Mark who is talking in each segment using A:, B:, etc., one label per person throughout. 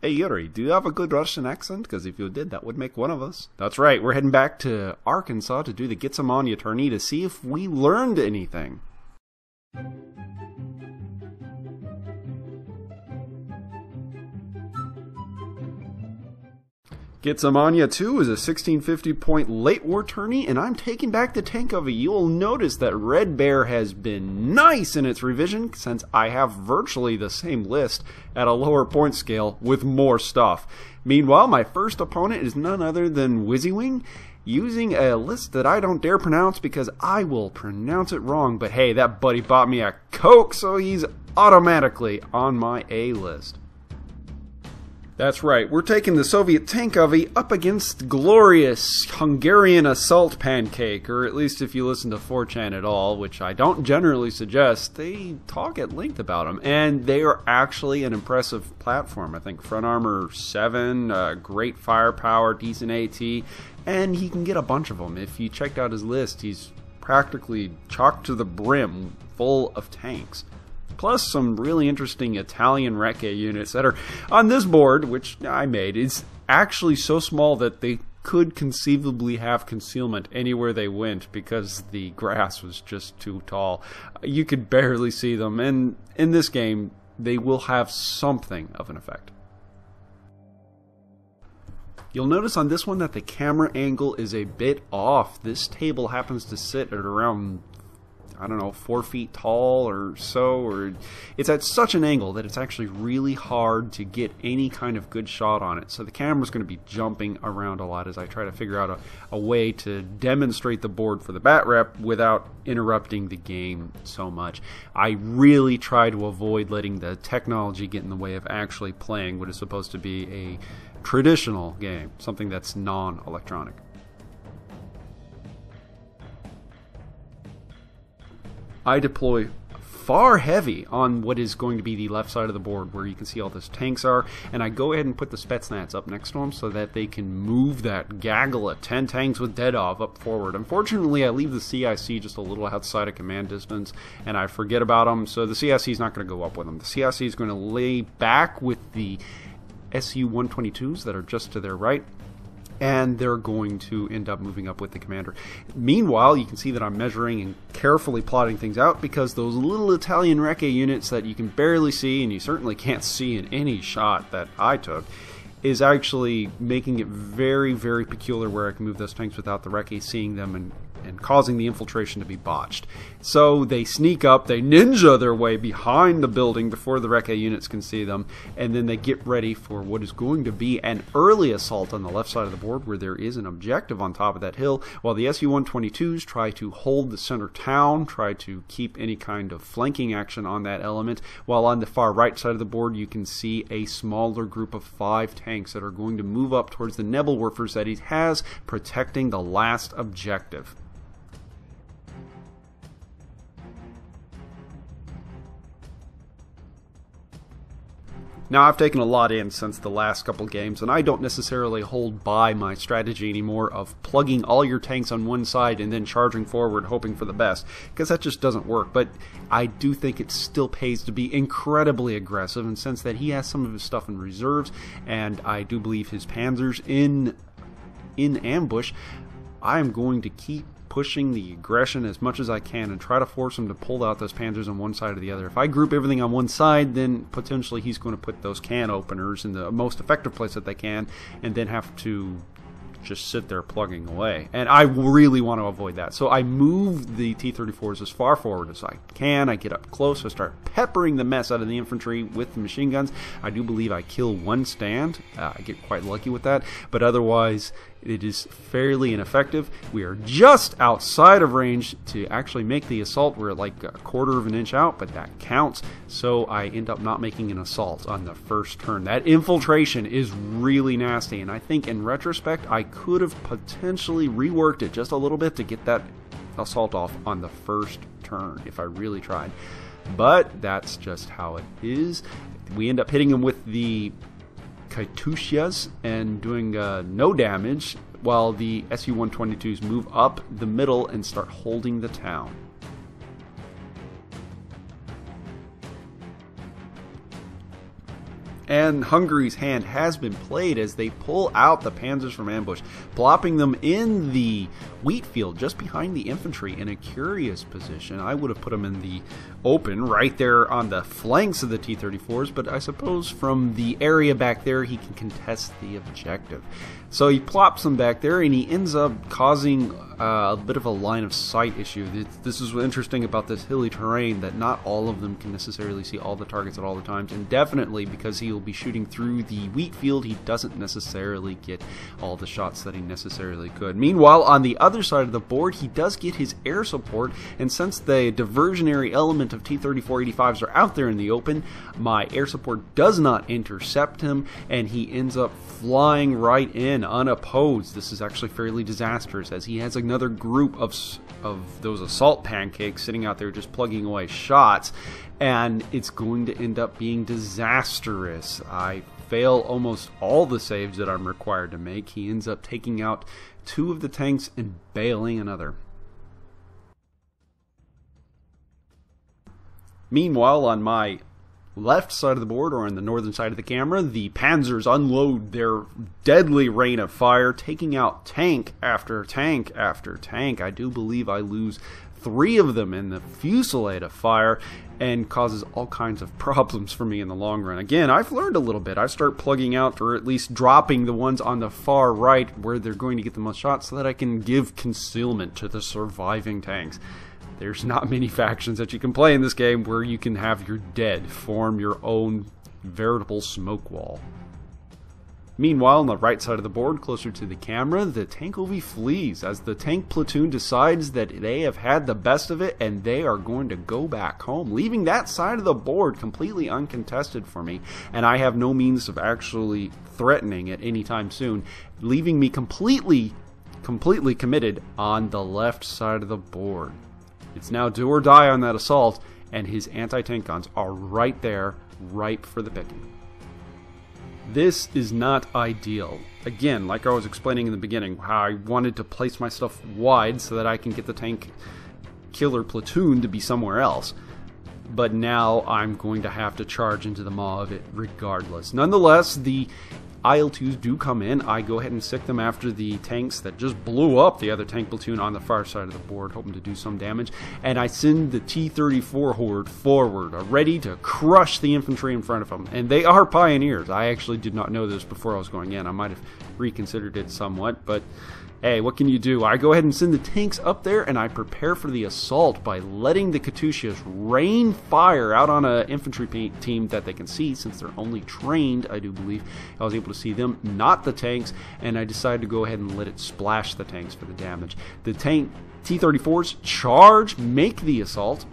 A: Hey Yuri, do you have a good Russian accent? Because if you did, that would make one of us. That's right, we're heading back to Arkansas to do the GITSUMONYA tourney to see if we learned anything. GITSUMONYA 2 is a 1650-point late war tourney, and I'm taking back the tank of it. You'll notice that Red Bear has been nice in its revision, since I have virtually the same list at a lower point scale with more stuff. Meanwhile, my first opponent is none other than Wcywing, using a list that I don't dare pronounce because I will pronounce it wrong. But hey, that buddy bought me a Coke, so he's automatically on my A list. That's right, we're taking the Soviet Tonks up against glorious Hungarian assault pancake, or at least if you listen to 4chan at all, which I don't generally suggest, they talk at length about them, and they are actually an impressive platform. I think front armor 7, great firepower, decent AT, and he can get a bunch of them. If you checked out his list, he's practically chock to the brim full of tanks. Plus some really interesting Italian Recce units that are on this board, which I made. It's actually so small that they could conceivably have concealment anywhere they went because the grass was just too tall. You could barely see them, and in this game they will have something of an effect. You'll notice on this one that the camera angle is a bit off. This table happens to sit at around, I don't know, 4 feet tall or so, or it's at such an angle that it's actually really hard to get any kind of good shot on it. So the camera's going to be jumping around a lot as I try to figure out a way to demonstrate the board for the Batrep without interrupting the game so much. I really try to avoid letting the technology get in the way of actually playing what is supposed to be a traditional game, something that's non-electronic. I deploy far heavy on what is going to be the left side of the board where you can see all those tanks are, and I go ahead and put the Spetsnaz up next to them so that they can move that gaggle of 10 tanks with Dedov up forward. Unfortunately, I leave the CIC just a little outside of command distance, and I forget about them, so the CIC is not going to go up with them. The CIC is going to lay back with the Su-122s that are just to their right, and they're going to end up moving up with the commander. Meanwhile, you can see that I'm measuring and carefully plotting things out because those little Italian Recce units that you can barely see, and you certainly can't see in any shot that I took, is actually making it very, very peculiar where I can move those tanks without the Recce seeing them and causing the infiltration to be botched. So they sneak up, they ninja their way behind the building before the Recce units can see them, and then they get ready for what is going to be an early assault on the left side of the board where there is an objective on top of that hill, while the Su-122s try to hold the center town, try to keep any kind of flanking action on that element, while on the far right side of the board you can see a smaller group of 5 tanks that are going to move up towards the Nebelwerfers that he has protecting the last objective. Now, I've taken a lot in since the last couple games, and I don't necessarily hold by my strategy anymore of plugging all your tanks on one side and then charging forward hoping for the best, because that just doesn't work. But I do think it still pays to be incredibly aggressive, and since that he has some of his stuff in reserves, and I do believe his panzers in ambush, I'm going to keep pushing the aggression as much as I can and try to force him to pull out those panzers on one side or the other. If I group everything on one side, then potentially he's going to put those can openers in the most effective place that they can and then have to just sit there plugging away. And I really want to avoid that. So I move the T-34s as far forward as I can. I get up close. I start peppering the mess out of the infantry with the machine guns. I do believe I kill one stand. I get quite lucky with that. But otherwise, it is fairly ineffective. We are just outside of range to actually make the assault. We're like a quarter of an inch out, but that counts. So I end up not making an assault on the first turn. That infiltration is really nasty, and I think in retrospect I could have potentially reworked it just a little bit to get that assault off on the first turn if I really tried. But that's just how it is. We end up hitting him with the Katyushas and doing no damage, while the Su-122s move up the middle and start holding the town. And Hungary's hand has been played as they pull out the panzers from ambush, plopping them in the wheat field just behind the infantry in a curious position. I would have put them in the open right there on the flanks of the T-34s, but I suppose from the area back there he can contest the objective. So he plops them back there, and he ends up causing a bit of a line of sight issue. This is what's interesting about this hilly terrain, that not all of them can necessarily see all the targets at all the times, and definitely because he will be shooting through the wheat field, he doesn't necessarily get all the shots that he necessarily could. Meanwhile, on the other side of the board, he does get his air support, and since the diversionary element of T-34-85s are out there in the open, my air support does not intercept him, and he ends up flying right in unopposed. This is actually fairly disastrous, as he has another group of those assault pancakes sitting out there just plugging away shots, and it's going to end up being disastrous. I fail almost all the saves that I'm required to make. He ends up taking out 2 of the tanks and bailing another. Meanwhile, on my left side of the board, or on the northern side of the camera, the panzers unload their deadly rain of fire, taking out tank after tank after tank. I do believe I lose 3 of them in the fusillade of fire, and causes all kinds of problems for me in the long run. Again, I've learned a little bit. I start plugging out, or at least dropping the ones on the far right where they're going to get the most shots, so that I can give concealment to the surviving tanks. There's not many factions that you can play in this game where you can have your dead form your own veritable smoke wall. Meanwhile, on the right side of the board, closer to the camera, the tank OV flees as the tank platoon decides that they have had the best of it and they are going to go back home, leaving that side of the board completely uncontested for me, and I have no means of actually threatening it anytime soon, leaving me completely committed on the left side of the board. It's now do or die on that assault, and his anti-tank guns are right there, ripe for the picking. This is not ideal. Again, like I was explaining in the beginning, how I wanted to place my stuff wide so that I can get the tank killer platoon to be somewhere else. But now I'm going to have to charge into the maw of it regardless. Nonetheless, the IL-2s do come in. I go ahead and sick them after the tanks that just blew up the other tank platoon on the far side of the board, hoping to do some damage. And I send the T-34 horde forward, ready to crush the infantry in front of them. And they are pioneers. I actually did not know this before I was going in. I might have reconsidered it somewhat, but hey, what can you do? I go ahead and send the tanks up there, and I prepare for the assault by letting the Katyushas rain fire out on an infantry team that they can see, since they're only trained, I do believe. I was able to see them, not the tanks, and I decided to go ahead and let it splash the tanks for the damage. The tank T-34s charge, make the assault.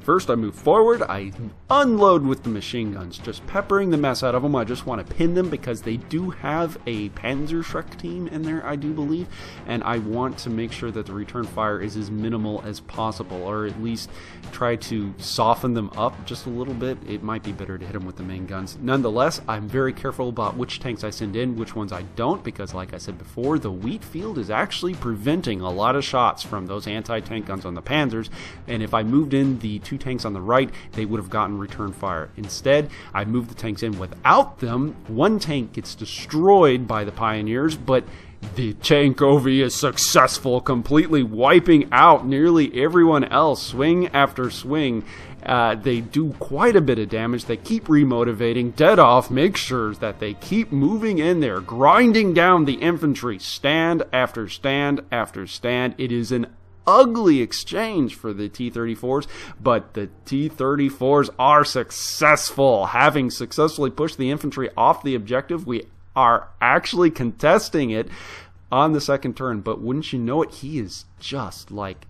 A: First, I move forward, I unload with the machine guns, just peppering the mess out of them. I just want to pin them because they do have a Panzerschreck team in there, I do believe, and I want to make sure that the return fire is as minimal as possible, or at least try to soften them up just a little bit. It might be better to hit them with the main guns. Nonetheless, I'm very careful about which tanks I send in, which ones I don't, because like I said before, the wheat field is actually preventing a lot of shots from those anti-tank guns on the Panzers, and if I moved in the 2 tanks on the right, they would have gotten return fire. Instead, I moved the tanks in without them. 1 tank gets destroyed by the pioneers, but the tank OV is successful, completely wiping out nearly everyone else, swing after swing. They do quite a bit of damage. They keep remotivating. Dead off makes sure that they keep moving in there, grinding down the infantry, stand after stand after stand. It is an ugly exchange for the T-34s, but the T-34s are successful. Having successfully pushed the infantry off the objective, we are actually contesting it on the second turn, but wouldn't you know it, he is just like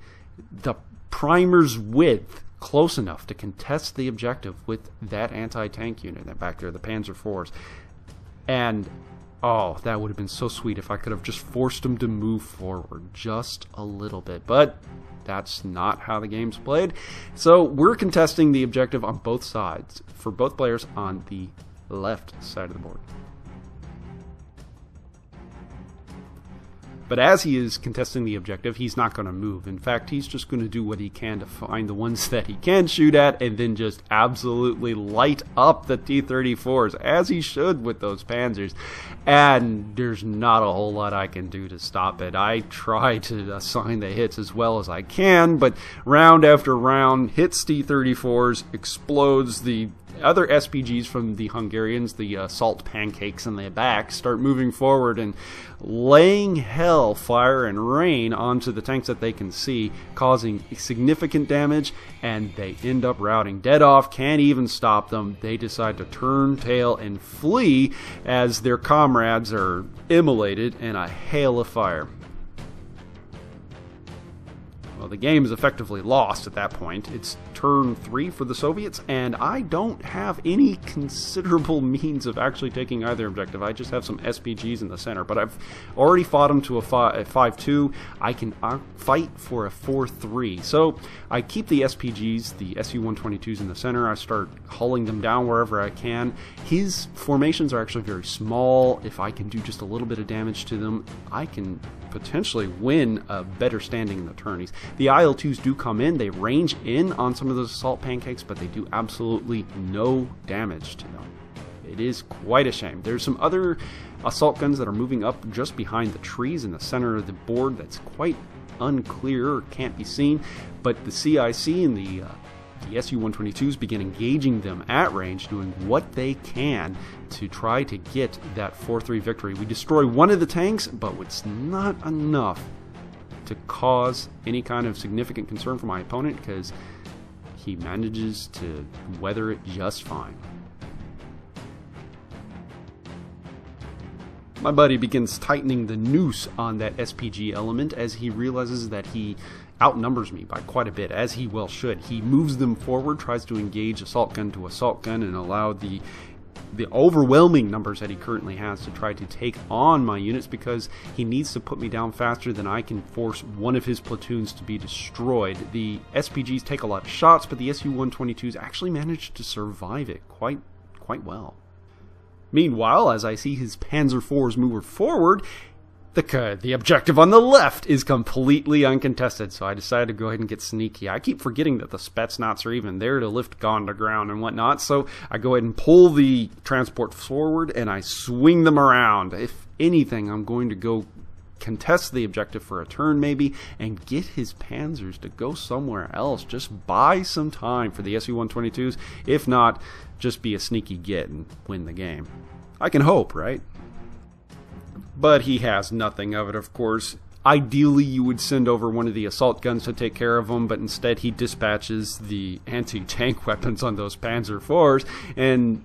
A: the primer's width, close enough to contest the objective with that anti-tank unit back there, the Panzer IVs. And oh, that would have been so sweet if I could have just forced him to move forward just a little bit. But that's not how the game's played. So we're contesting the objective on both sides, for both players on the left side of the board. But as he is contesting the objective, he's not going to move. In fact, he's just going to do what he can to find the ones that he can shoot at and then just absolutely light up the T-34s, as he should with those Panzers. And there's not a whole lot I can do to stop it. I try to assign the hits as well as I can, but round after round, hits T-34s, explodes. The other SPGs from the Hungarians, the salt pancakes in the back, start moving forward and laying hell, fire, and rain onto the tanks that they can see, causing significant damage, and they end up routing dead off, can't even stop them. They decide to turn tail and flee as their comrades are immolated in a hail of fire. Well, the game is effectively lost at that point. It's turn 3 for the Soviets, and I don't have any considerable means of actually taking either objective. I just have some SPGs in the center, but I've already fought them to a 5-2. I can fight for a 4-3. So I keep the SPGs, the Su-122s in the center. I start hulling them down wherever I can. His formations are actually very small. If I can do just a little bit of damage to them, I can potentially win a better standing in the tourneys. The IL-2s do come in, they range in on some of those assault pancakes, but they do absolutely no damage to them. It is quite a shame. There's some other assault guns that are moving up just behind the trees in the center of the board that's quite unclear or can't be seen, but the CIC and the Su-122s begin engaging them at range, doing what they can to try to get that 4-3 victory. We destroy one of the tanks, but it's not enough to cause any kind of significant concern for my opponent, because he manages to weather it just fine. My buddy begins tightening the noose on that SPG element as he realizes that he outnumbers me by quite a bit, as he well should. He moves them forward, tries to engage assault gun to assault gun, and allow the overwhelming numbers that he currently has to try to take on my units, because he needs to put me down faster than I can force one of his platoons to be destroyed. The SPGs take a lot of shots, but the Su-122s actually manage to survive it quite well. Meanwhile, as I see his Panzer IVs move forward, the objective on the left is completely uncontested, so I decided to go ahead and get sneaky. I keep forgetting that the Spetsnaz are even there to lift gun to ground and whatnot, so I go ahead and pull the transport forward and I swing them around. If anything, I'm going to go contest the objective for a turn maybe and get his panzers to go somewhere else. Just buy some time for the Su-122s. If not, just be a sneaky git and win the game. I can hope, right? But he has nothing of it, of course. Ideally, you would send over one of the assault guns to take care of them, but instead he dispatches the anti-tank weapons on those Panzer IVs and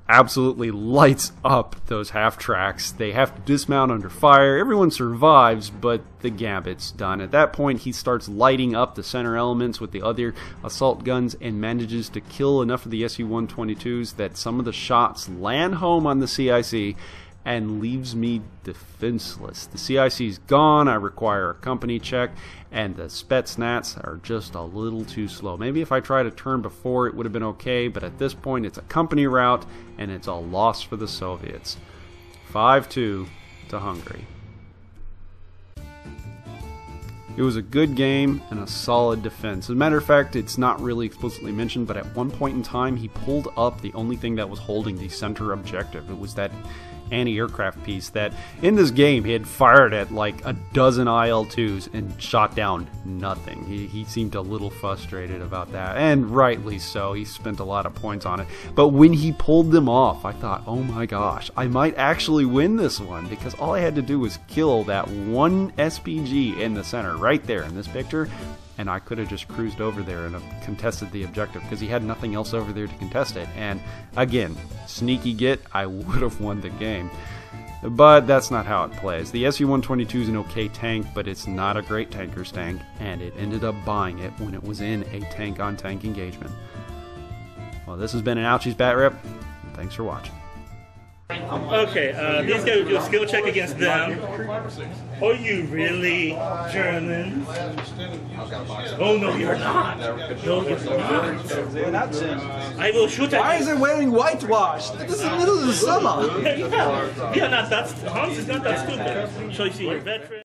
A: absolutely lights up those half-tracks. They have to dismount under fire. Everyone survives, but the gambit's done. At that point, he starts lighting up the center elements with the other assault guns and manages to kill enough of the Su-122s that some of the shots land home on the CIC and leaves me defenseless. The CIC's gone, I require a company check, and the Spetsnaz are just a little too slow. Maybe if I tried a turn before it would have been okay, but at this point it's a company rout, and it's a loss for the Soviets. 5-2 to Hungary. It was a good game and a solid defense. As a matter of fact, it's not really explicitly mentioned, but at one point in time he pulled up the only thing that was holding the center objective. It was that anti-aircraft piece that in this game he had fired at like a dozen IL-2s and shot down nothing. He seemed a little frustrated about that, and rightly so. He spent a lot of points on it, but when he pulled them off, I thought, oh my gosh, I might actually win this one, because all I had to do was kill that one SPG in the center right there in this picture, and I could have just cruised over there and have contested the objective, because he had nothing else over there to contest it. And again, sneaky git, I would have won the game. But that's not how it plays. The Su-122 is an okay tank, but it's not a great tanker's tank, and it ended up buying it when it was in a tank-on-tank engagement. Well, this has been an Ouchies Batrep, and thanks for watching.
B: Okay, these guys will do a skill check against them. Are you really German? Oh no, you're not. No, you're not. I will shoot at you.
C: Why is it wearing whitewash? This is the middle of the summer.
B: Yeah, not that. Hans is not that stupid. So you see, you're veteran.